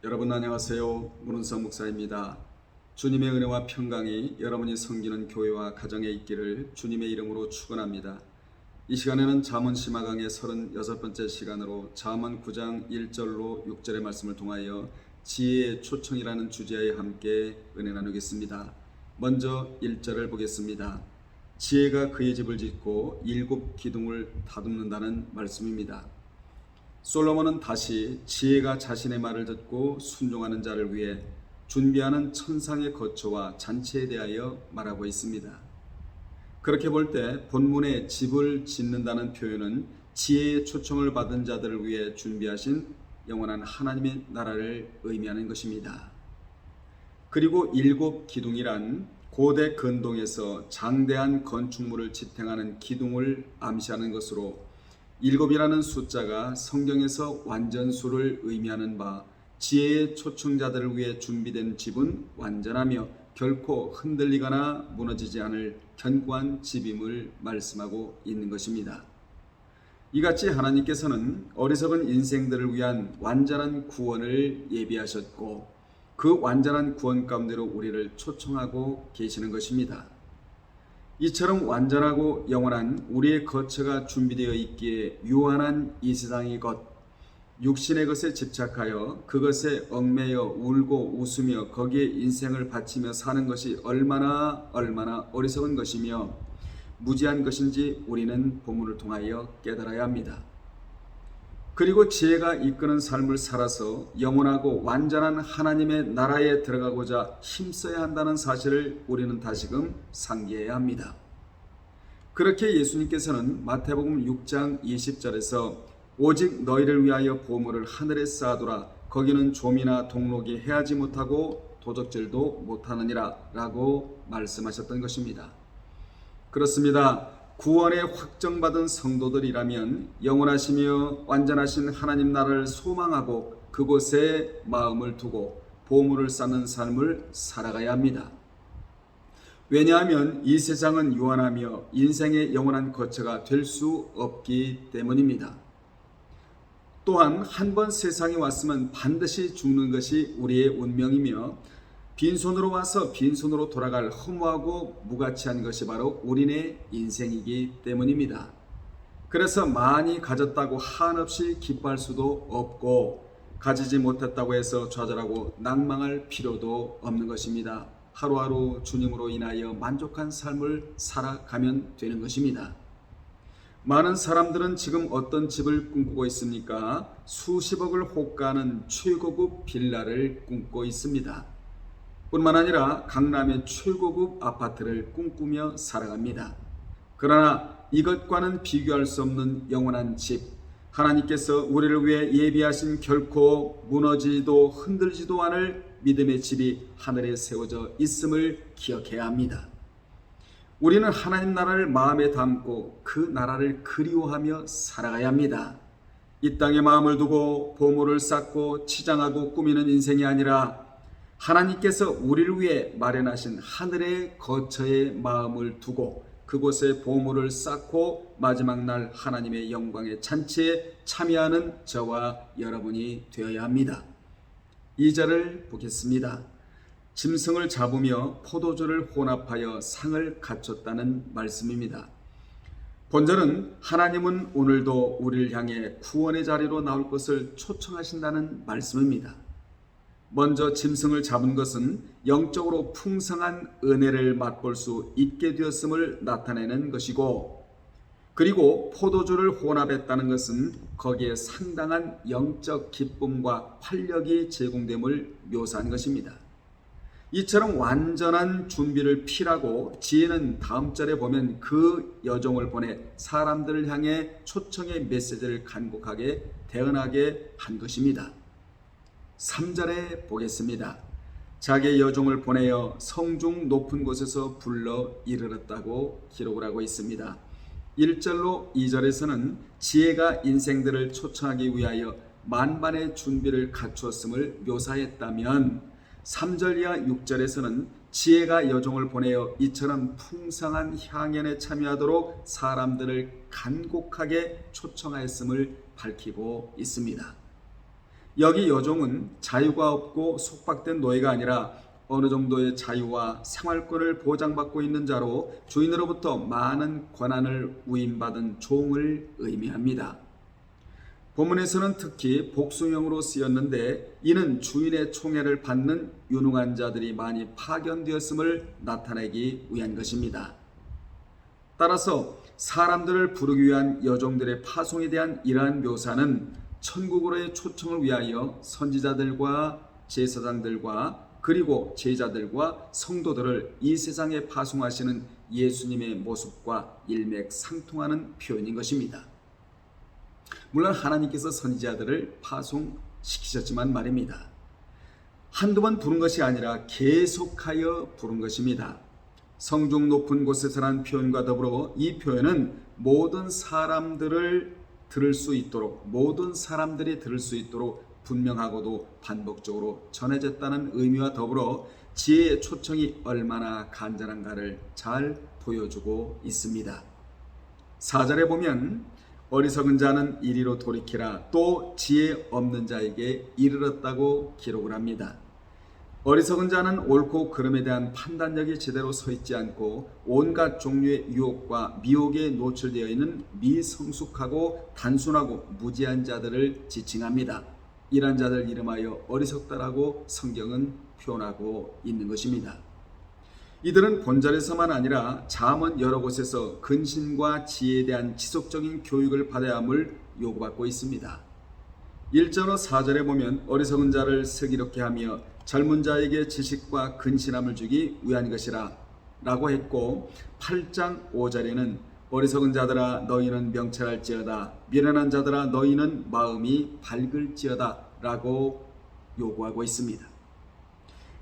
여러분 안녕하세요. 문은성 목사입니다. 주님의 은혜와 평강이 여러분이 섬기는 교회와 가정에 있기를 주님의 이름으로 축원합니다. 이 시간에는 잠언 심화강의 36번째 시간으로 잠언 9장 1절로 6절의 말씀을 통하여 지혜의 초청이라는 주제에 함께 은혜 나누겠습니다. 먼저 1절을 보겠습니다. 지혜가 그의 집을 짓고 7 기둥을 다듬는다는 말씀입니다. 솔로몬은 다시 지혜가 자신의 말을 듣고 순종하는 자를 위해 준비하는 천상의 거처와 잔치에 대하여 말하고 있습니다. 그렇게 볼 때 본문에 집을 짓는다는 표현은 지혜의 초청을 받은 자들을 위해 준비하신 영원한 하나님의 나라를 의미하는 것입니다. 그리고 7 기둥이란 고대 근동에서 장대한 건축물을 지탱하는 기둥을 암시하는 것으로 7이라는 숫자가 성경에서 완전수를 의미하는 바 지혜의 초청자들을 위해 준비된 집은 완전하며 결코 흔들리거나 무너지지 않을 견고한 집임을 말씀하고 있는 것입니다. 이같이 하나님께서는 어리석은 인생들을 위한 완전한 구원을 예비하셨고 그 완전한 구원 가운데로 우리를 초청하고 계시는 것입니다. 이처럼 완전하고 영원한 우리의 거처가 준비되어 있기에 유한한 이 세상의 것, 육신의 것에 집착하여 그것에 얽매여 울고 웃으며 거기에 인생을 바치며 사는 것이 얼마나 어리석은 것이며 무지한 것인지 우리는 본문을 통하여 깨달아야 합니다. 그리고 지혜가 이끄는 삶을 살아서 영원하고 완전한 하나님의 나라에 들어가고자 힘써야 한다는 사실을 우리는 다시금 상기해야 합니다. 그렇게 예수님께서는 마태복음 6장 20절에서 오직 너희를 위하여 보물을 하늘에 쌓아두라 거기는 좀이나 동록이 해하지 못하고 도적질도 못하느니라 라고 말씀하셨던 것입니다. 그렇습니다. 구원에 확정받은 성도들이라면 영원하시며 완전하신 하나님 나라를 소망하고 그곳에 마음을 두고 보물을 쌓는 삶을 살아가야 합니다. 왜냐하면 이 세상은 유한하며 인생의 영원한 거처가 될 수 없기 때문입니다. 또한 한 번 세상에 왔으면 반드시 죽는 것이 우리의 운명이며 빈손으로 와서 빈손으로 돌아갈 허무하고 무가치한 것이 바로 우리의 인생이기 때문입니다. 그래서 많이 가졌다고 한없이 기뻐할 수도 없고 가지지 못했다고 해서 좌절하고 낭망할 필요도 없는 것입니다. 하루하루 주님으로 인하여 만족한 삶을 살아가면 되는 것입니다. 많은 사람들은 지금 어떤 집을 꿈꾸고 있습니까? 수십억을 호가하는 최고급 빌라를 꿈꾸고 있습니다. 뿐만 아니라 강남의 최고급 아파트를 꿈꾸며 살아갑니다. 그러나 이것과는 비교할 수 없는 영원한 집, 하나님께서 우리를 위해 예비하신 결코 무너지지도 흔들지도 않을 믿음의 집이 하늘에 세워져 있음을 기억해야 합니다. 우리는 하나님 나라를 마음에 담고 그 나라를 그리워하며 살아가야 합니다. 이 땅에 마음을 두고 보물을 쌓고 치장하고 꾸미는 인생이 아니라 하나님께서 우리를 위해 마련하신 하늘의 거처에 마음을 두고 그곳에 보물을 쌓고 마지막 날 하나님의 영광의 잔치에 참여하는 저와 여러분이 되어야 합니다. 2절을 보겠습니다. 짐승을 잡으며 포도주를 혼합하여 상을 갖췄다는 말씀입니다. 본절은 하나님은 오늘도 우리를 향해 구원의 자리로 나올 것을 초청하신다는 말씀입니다. 먼저 짐승을 잡은 것은 영적으로 풍성한 은혜를 맛볼 수 있게 되었음을 나타내는 것이고, 그리고 포도주를 혼합했다는 것은 거기에 상당한 영적 기쁨과 활력이 제공됨을 묘사한 것입니다. 이처럼 완전한 준비를 필하고 지혜는 다음 절에 보면 그 여종을 보내 사람들을 향해 초청의 메시지를 간곡하게 대언하게 한 것입니다. 3절에 보겠습니다. 자기의 여종을 보내어 성중 높은 곳에서 불러 이르렀다고 기록을 하고 있습니다. 1절로 2절에서는 지혜가 인생들을 초청하기 위하여 만반의 준비를 갖추었음을 묘사했다면 3절 이하 6절에서는 지혜가 여종을 보내어 이처럼 풍성한 향연에 참여하도록 사람들을 간곡하게 초청하였음을 밝히고 있습니다. 여기 여종은 자유가 없고 속박된 노예가 아니라 어느 정도의 자유와 생활권을 보장받고 있는 자로 주인으로부터 많은 권한을 위임받은 종을 의미합니다. 본문에서는 특히 복수형으로 쓰였는데 이는 주인의 총애를 받는 유능한 자들이 많이 파견되었음을 나타내기 위한 것입니다. 따라서 사람들을 부르기 위한 여종들의 파송에 대한 이러한 묘사는 천국으로의 초청을 위하여 선지자들과 제사장들과 그리고 제자들과 성도들을 이 세상에 파송하시는 예수님의 모습과 일맥상통하는 표현인 것입니다. 물론 하나님께서 선지자들을 파송시키셨지만 말입니다. 한두 번 부른 것이 아니라 계속하여 부른 것입니다. 성중 높은 곳에서라는 표현과 더불어 이 표현은 모든 사람들이 들을 수 있도록 분명하고도 반복적으로 전해졌다는 의미와 더불어 지혜의 초청이 얼마나 간절한가를 잘 보여주고 있습니다. 4절에 보면 어리석은 자는 이리로 돌이키라 또 지혜 없는 자에게 이르렀다고 기록을 합니다. 어리석은 자는 옳고 그름에 대한 판단력이 제대로 서 있지 않고 온갖 종류의 유혹과 미혹에 노출되어 있는 미성숙하고 단순하고 무지한 자들을 지칭합니다. 이러한 자들 이름하여 어리석다라고 성경은 표현하고 있는 것입니다. 이들은 본절에서만 아니라 잠언 여러 곳에서 근신과 지혜에 대한 지속적인 교육을 받아야 함을 요구받고 있습니다. 1절로 4절에 보면 어리석은 자를 슬기롭게 하며 젊은 자에게 지식과 근신함을 주기 위한 것이라 라고 했고 8장 5절에는 어리석은 자들아 너희는 명철할지어다 미련한 자들아 너희는 마음이 밝을지어다 라고 요구하고 있습니다.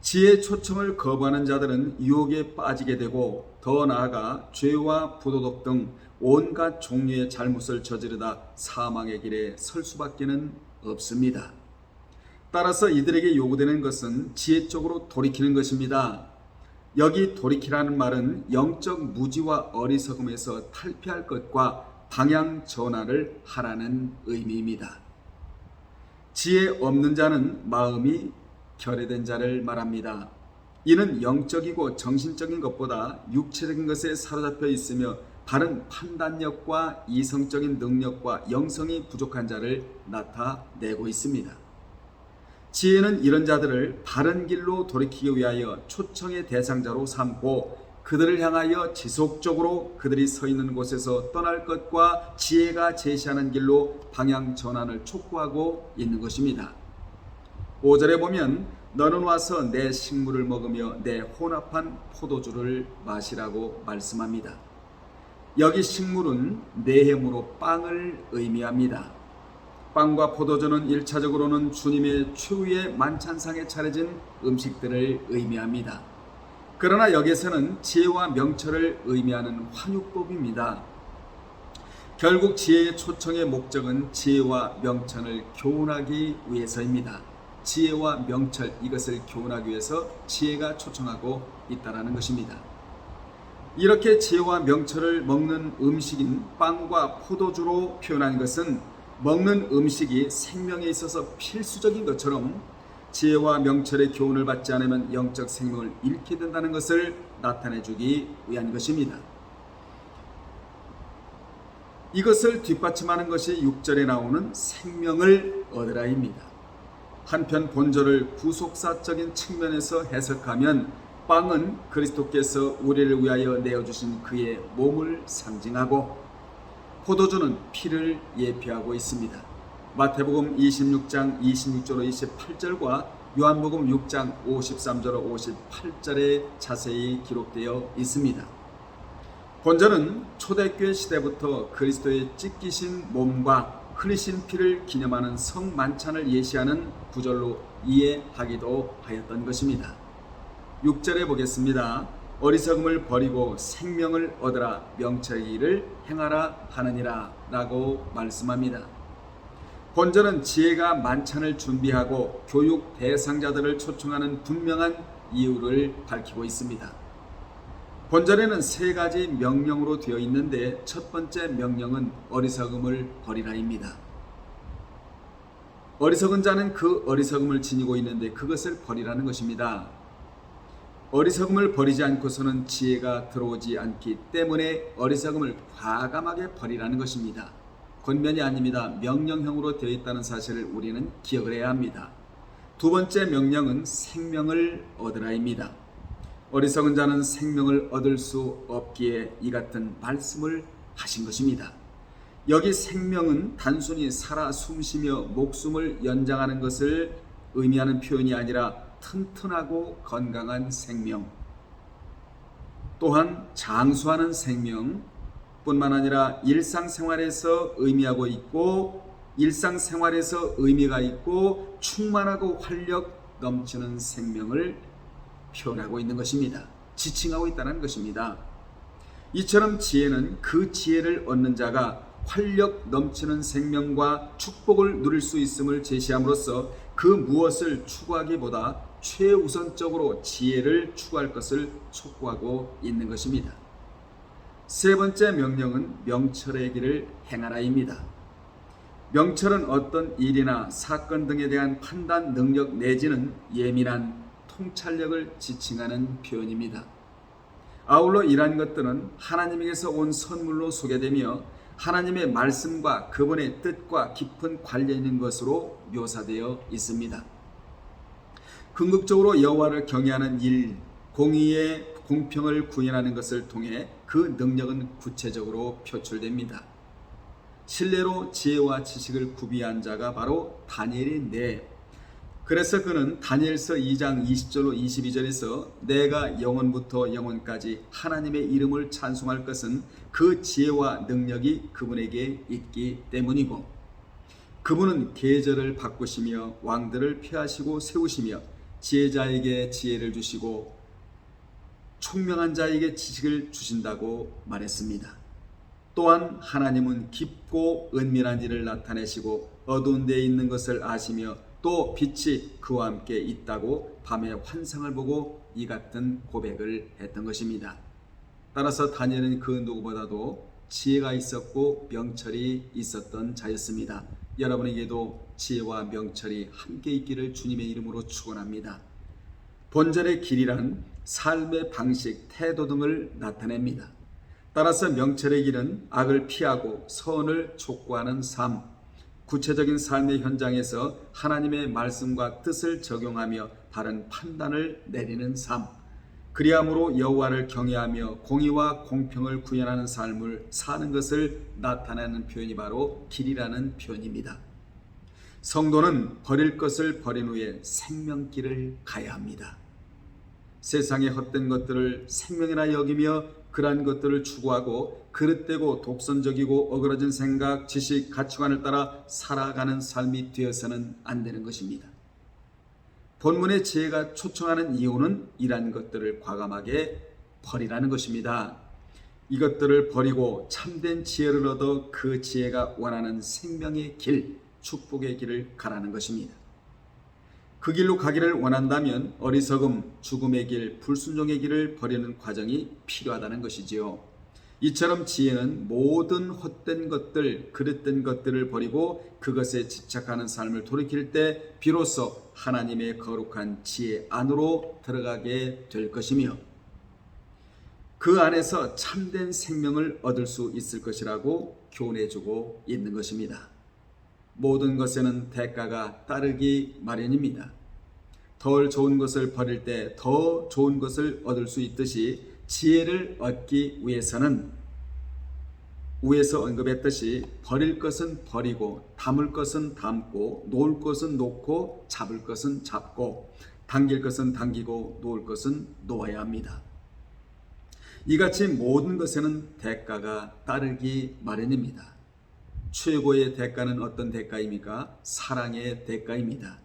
지혜의 초청을 거부하는 자들은 유혹에 빠지게 되고 더 나아가 죄와 부도덕 등 온갖 종류의 잘못을 저지르다 사망의 길에 설 수밖에는 없습니다. 따라서 이들에게 요구되는 것은 지혜 쪽으로 돌이키는 것입니다. 여기 돌이키라는 말은 영적 무지와 어리석음에서 탈피할 것과 방향 전환을 하라는 의미입니다. 지혜 없는 자는 마음이 결여된 자를 말합니다. 이는 영적이고 정신적인 것보다 육체적인 것에 사로잡혀 있으며 바른 판단력과 이성적인 능력과 영성이 부족한 자를 나타내고 있습니다. 지혜는 이런 자들을 바른 길로 돌이키기 위하여 초청의 대상자로 삼고 그들을 향하여 지속적으로 그들이 서 있는 곳에서 떠날 것과 지혜가 제시하는 길로 방향 전환을 촉구하고 있는 것입니다. 5절에 보면 너는 와서 내 식물을 먹으며 내 혼합한 포도주를 마시라고 말씀합니다. 여기 식물은 내햄으로 빵을 의미합니다. 빵과 포도주는 1차적으로는 주님의 최후의 만찬상에 차려진 음식들을 의미합니다. 그러나 여기서는 지혜와 명철을 의미하는 환유법입니다. 결국 지혜의 초청의 목적은 지혜와 명철을 교훈하기 위해서입니다. 지혜와 명철 이것을 교훈하기 위해서 지혜가 초청하고 있다는 것입니다. 이렇게 지혜와 명철을 먹는 음식인 빵과 포도주로 표현한 것은 먹는 음식이 생명에 있어서 필수적인 것처럼 지혜와 명철의 교훈을 받지 않으면 영적 생명을 잃게 된다는 것을 나타내주기 위한 것입니다. 이것을 뒷받침하는 것이 6절에 나오는 생명을 얻으라입니다. 한편 본절을 구속사적인 측면에서 해석하면 빵은 그리스도께서 우리를 위하여 내어주신 그의 몸을 상징하고 포도주는 피를 예표하고 있습니다. 마태복음 26장 26절로 28절과 요한복음 6장 53절로 58절에 자세히 기록되어 있습니다. 본절은 초대교회 시대부터 그리스도의 찢기신 몸과 흘리신 피를 기념하는 성만찬을 예시하는 구절로 이해하기도 하였던 것입니다. 6절에 보겠습니다. 어리석음을 버리고 생명을 얻으라 명철의 일을 행하라 하느니라 라고 말씀합니다. 본절은 지혜가 만찬을 준비하고 교육 대상자들을 초청하는 분명한 이유를 밝히고 있습니다. 본절에는 3가지 명령으로 되어 있는데 첫 번째 명령은 어리석음을 버리라입니다. 어리석은 자는 그 어리석음을 지니고 있는데 그것을 버리라는 것입니다. 어리석음을 버리지 않고서는 지혜가 들어오지 않기 때문에 어리석음을 과감하게 버리라는 것입니다. 권면이 아닙니다. 명령형으로 되어 있다는 사실을 우리는 기억을 해야 합니다. 두 번째 명령은 생명을 얻으라입니다. 어리석은 자는 생명을 얻을 수 없기에 이 같은 말씀을 하신 것입니다. 여기 생명은 단순히 살아 숨쉬며 목숨을 연장하는 것을 의미하는 표현이 아니라 튼튼하고 건강한 생명, 또한 장수하는 생명 뿐만 아니라 일상생활에서 의미하고 있고 일상생활에서 의미가 있고 충만하고 활력 넘치는 생명을 표현하고 있는 것입니다. 지칭하고 있다는 것입니다. 이처럼 지혜는 그 지혜를 얻는 자가 활력 넘치는 생명과 축복을 누릴 수 있음을 제시함으로써 그 무엇을 추구하기보다 최우선적으로 지혜를 추구할 것을 촉구하고 있는 것입니다. 세 번째 명령은 명철의 길을 행하라입니다. 명철은 어떤 일이나 사건 등에 대한 판단 능력 내지는 예민한 통찰력을 지칭하는 표현입니다. 아울러 이러한 것들은 하나님에게서 온 선물로 소개되며 하나님의 말씀과 그분의 뜻과 깊은 관련 있는 것으로 묘사되어 있습니다. 궁극적으로 여호와를 경외하는 일, 공의의 공평을 구현하는 것을 통해 그 능력은 구체적으로 표출됩니다. 신뢰로 지혜와 지식을 구비한 자가 바로 다니엘인데, 그래서 그는 다니엘서 2장 20절로 22절에서 내가 영원부터 영원까지 하나님의 이름을 찬송할 것은 그 지혜와 능력이 그분에게 있기 때문이고, 그분은 계절을 바꾸시며 왕들을 폐하시고 세우시며 지혜자에게 지혜를 주시고 총명한 자에게 지식을 주신다고 말했습니다. 또한 하나님은 깊고 은밀한 일을 나타내시고 어두운 데에 있는 것을 아시며 또 빛이 그와 함께 있다고 밤에 환상을 보고 이 같은 고백을 했던 것입니다. 따라서 다니엘은 그 누구보다도 지혜가 있었고 명철이 있었던 자였습니다. 여러분에게도 지혜와 명철이 함께 있기를 주님의 이름으로 축원합니다. 본절의 길이란 삶의 방식, 태도 등을 나타냅니다. 따라서 명철의 길은 악을 피하고 선을 촉구하는 삶, 구체적인 삶의 현장에서 하나님의 말씀과 뜻을 적용하며 바른 판단을 내리는 삶, 그리함으로 여호와를 경외하며 공의와 공평을 구현하는 삶을 사는 것을 나타내는 표현이 바로 길이라는 표현입니다. 성도는 버릴 것을 버린 후에 생명길을 가야 합니다. 세상의 헛된 것들을 생명이라 여기며 그러한 것들을 추구하고 그릇되고 독선적이고 어그러진 생각, 지식, 가치관을 따라 살아가는 삶이 되어서는 안 되는 것입니다. 본문의 지혜가 초청하는 이유는 이러한 것들을 과감하게 버리라는 것입니다. 이것들을 버리고 참된 지혜를 얻어 그 지혜가 원하는 생명의 길, 축복의 길을 가라는 것입니다. 그 길로 가기를 원한다면 어리석음, 죽음의 길, 불순종의 길을 버리는 과정이 필요하다는 것이지요. 이처럼 지혜는 모든 헛된 것들, 그릇된 것들을 버리고 그것에 집착하는 삶을 돌이킬 때 비로소 하나님의 거룩한 지혜 안으로 들어가게 될 것이며 그 안에서 참된 생명을 얻을 수 있을 것이라고 교훈해주고 있는 것입니다. 모든 것에는 대가가 따르기 마련입니다. 덜 좋은 것을 버릴 때 더 좋은 것을 얻을 수 있듯이 지혜를 얻기 위해서는 위에서 언급했듯이 버릴 것은 버리고 담을 것은 담고 놓을 것은 놓고 잡을 것은 잡고 당길 것은 당기고 놓을 것은 놓아야 합니다. 이같이 모든 것에는 대가가 따르기 마련입니다. 최고의 대가는 어떤 대가입니까? 사랑의 대가입니다.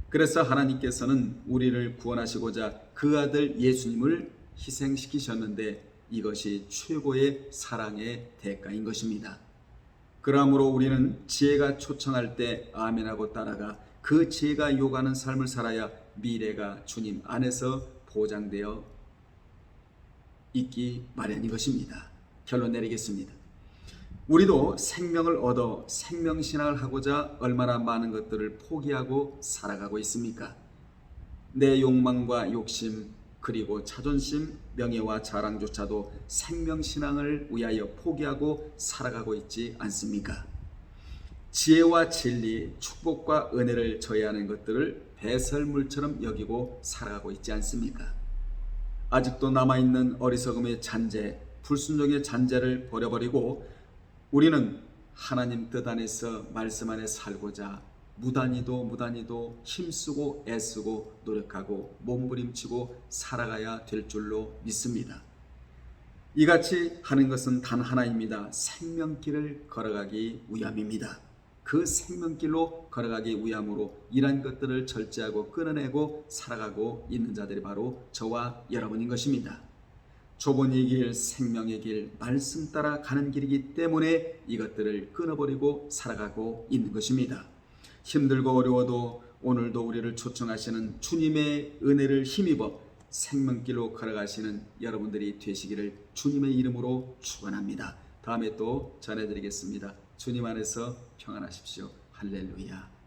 그래서 하나님께서는 우리를 구원하시고자 그 아들 예수님을 희생시키셨는데 이것이 최고의 사랑의 대가인 것입니다. 그러므로 우리는 지혜가 초청할 때 아멘하고 따라가 그 지혜가 요구하는 삶을 살아야 미래가 주님 안에서 보장되어 있기 마련인 것입니다. 결론 내리겠습니다. 우리도 생명을 얻어 생명신앙을 하고자 얼마나 많은 것들을 포기하고 살아가고 있습니까? 내 욕망과 욕심, 그리고 자존심, 명예와 자랑조차도 생명신앙을 위하여 포기하고 살아가고 있지 않습니까? 지혜와 진리, 축복과 은혜를 저해하는 것들을 배설물처럼 여기고 살아가고 있지 않습니까? 아직도 남아있는 어리석음의 잔재, 불순종의 잔재를 버려버리고 우리는 하나님 뜻 안에서 말씀 안에 살고자 무단히도 힘쓰고 애쓰고 노력하고 몸부림치고 살아가야 될 줄로 믿습니다. 이같이 하는 것은 단 하나입니다. 생명길을 걸어가기 위함입니다. 그 생명길로 걸어가기 위함으로 이러한 것들을 절제하고 끊어내고 살아가고 있는 자들이 바로 저와 여러분인 것입니다. 좁은 이 길, 생명의 길, 말씀 따라 가는 길이기 때문에 이것들을 끊어버리고 살아가고 있는 것입니다. 힘들고 어려워도 오늘도 우리를 초청하시는 주님의 은혜를 힘입어 생명길로 걸어가시는 여러분들이 되시기를 주님의 이름으로 축원합니다. 다음에 또 전해드리겠습니다. 주님 안에서 평안하십시오. 할렐루야.